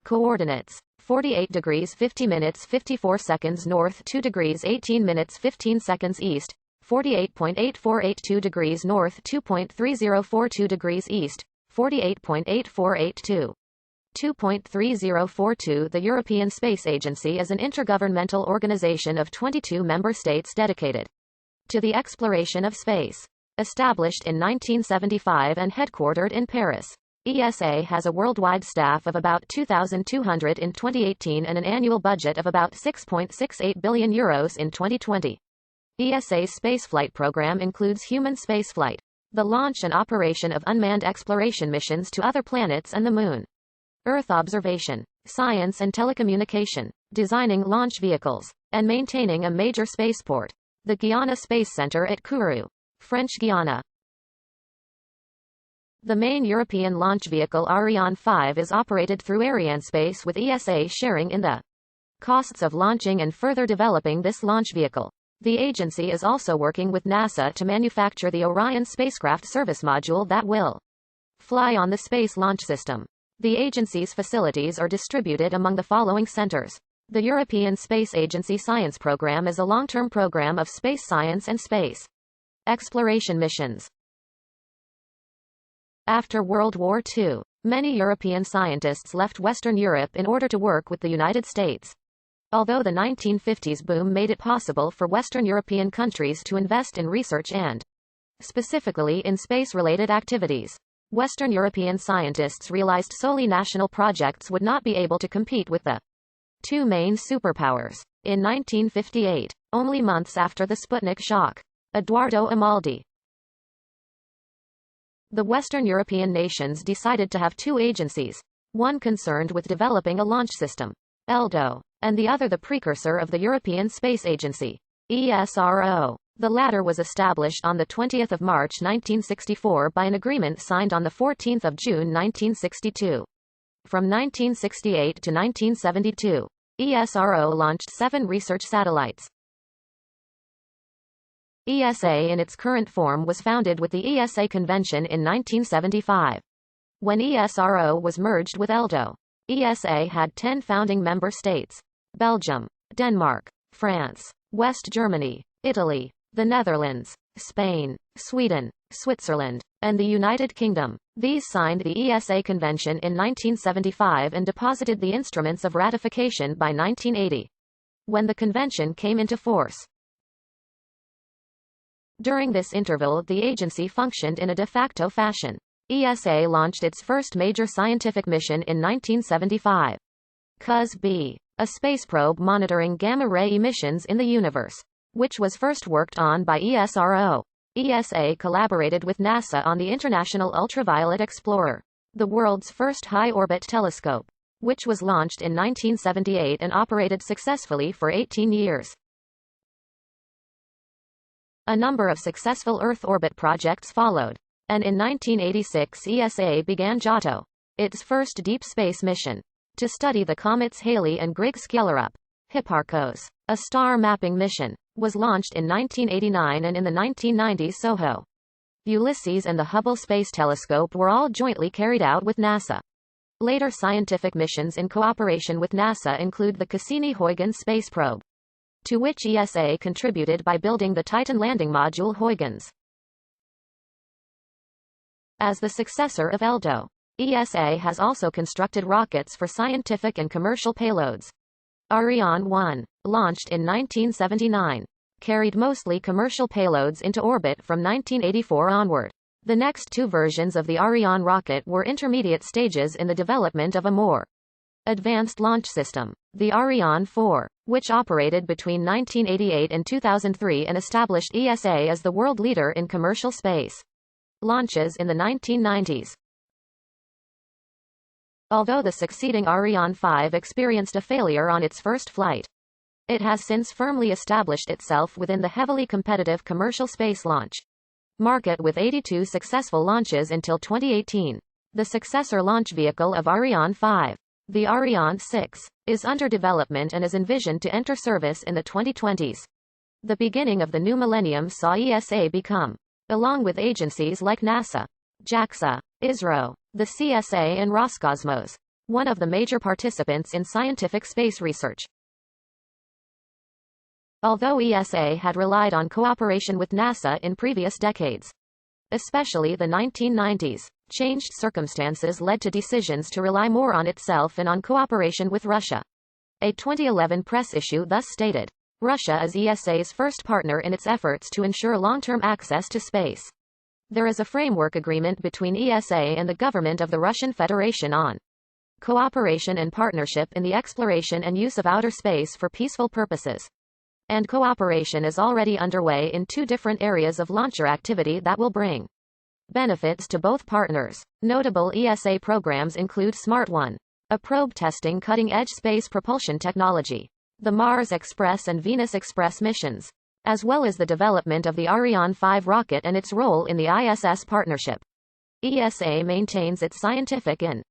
Coordinates: 48 degrees 50 minutes 54 seconds north, 2 degrees 18 minutes 15 seconds east, 48.8482 degrees north, 2.3042 degrees east, 48.8482. 2.3042. The European Space Agency is an intergovernmental organization of 22 member states dedicated to the exploration of space. Established in 1975 and headquartered in Paris, ESA has a worldwide staff of about 2,200 in 2018 and an annual budget of about €6.68 billion in 2020. ESA's spaceflight program includes human spaceflight, the launch and operation of unmanned exploration missions to other planets and the Moon, Earth observation, science and telecommunication, designing launch vehicles, and maintaining a major spaceport, the Guiana Space Center at Kourou, French Guiana. The main European launch vehicle Ariane 5 is operated through Arianespace, with ESA sharing in the costs of launching and further developing this launch vehicle. The agency is also working with NASA to manufacture the Orion spacecraft service module that will fly on the Space Launch System. The agency's facilities are distributed among the following centers. The European Space Agency Science Program is a long-term program of space science and space exploration missions. After World War II, many European scientists left Western Europe in order to work with the United States. Although the 1950s boom made it possible for Western European countries to invest in research and, specifically in space-related activities, Western European scientists realized solely national projects would not be able to compete with the two main superpowers. In 1958, only months after the Sputnik shock, Eduardo Amaldi, the Western European nations decided to have two agencies, one concerned with developing a launch system, ELDO, and the other the precursor of the European Space Agency, ESRO. The latter was established on 20 March 1964 by an agreement signed on 14 June 1962. From 1968 to 1972, ESRO launched 7 research satellites. ESA in its current form was founded with the ESA Convention in 1975. When ESRO was merged with ELDO, ESA had 10 founding member states: Belgium, Denmark, France, West Germany, Italy, the Netherlands, Spain, Sweden, Switzerland, and the United Kingdom. These signed the ESA Convention in 1975 and deposited the instruments of ratification by 1980, when the convention came into force. During this interval, the agency functioned in a de facto fashion. ESA launched its first major scientific mission in 1975. CUS-B, a space probe monitoring gamma-ray emissions in the universe, which was first worked on by ESRO. ESA collaborated with NASA on the International Ultraviolet Explorer, the world's first high-orbit telescope, which was launched in 1978 and operated successfully for 18 years. A number of successful Earth orbit projects followed, and in 1986 ESA began Giotto, its first deep space mission, to study the comets Halley and Griggs-Skellerup. Hipparcos, a star mapping mission, was launched in 1989, and in the 1990s SOHO, Ulysses and the Hubble Space Telescope were all jointly carried out with NASA. Later scientific missions in cooperation with NASA include the Cassini-Huygens space probe, to which ESA contributed by building the Titan landing module Huygens. As the successor of ELDO, ESA has also constructed rockets for scientific and commercial payloads. Ariane 1, launched in 1979, carried mostly commercial payloads into orbit from 1984 onward. The next two versions of the Ariane rocket were intermediate stages in the development of a more advanced launch system, the Ariane 4, which operated between 1988 and 2003 and established ESA as the world leader in commercial space launches in the 1990s. Although the succeeding Ariane 5 experienced a failure on its first flight, it has since firmly established itself within the heavily competitive commercial space launch market with 82 successful launches until 2018. The successor launch vehicle of Ariane 5, the Ariane 6, is under development and is envisioned to enter service in the 2020s. The beginning of the new millennium saw ESA become, along with agencies like NASA, JAXA, ISRO, the CSA and Roscosmos, one of the major participants in scientific space research. Although ESA had relied on cooperation with NASA in previous decades, especially the 1990s, changed circumstances led to decisions to rely more on itself and on cooperation with Russia. A 2011 press issue thus stated, "Russia is ESA's first partner in its efforts to ensure long-term access to space. There is a framework agreement between ESA and the government of the Russian Federation on cooperation and partnership in the exploration and use of outer space for peaceful purposes. And cooperation is already underway in 2 different areas of launcher activity that will bring benefits to both partners. Notable ESA programs include Smart 1, a probe testing cutting-edge space propulsion technology, the Mars Express and Venus Express missions, as well as the development of the Ariane 5 rocket and its role in the ISS partnership. ESA maintains its scientific and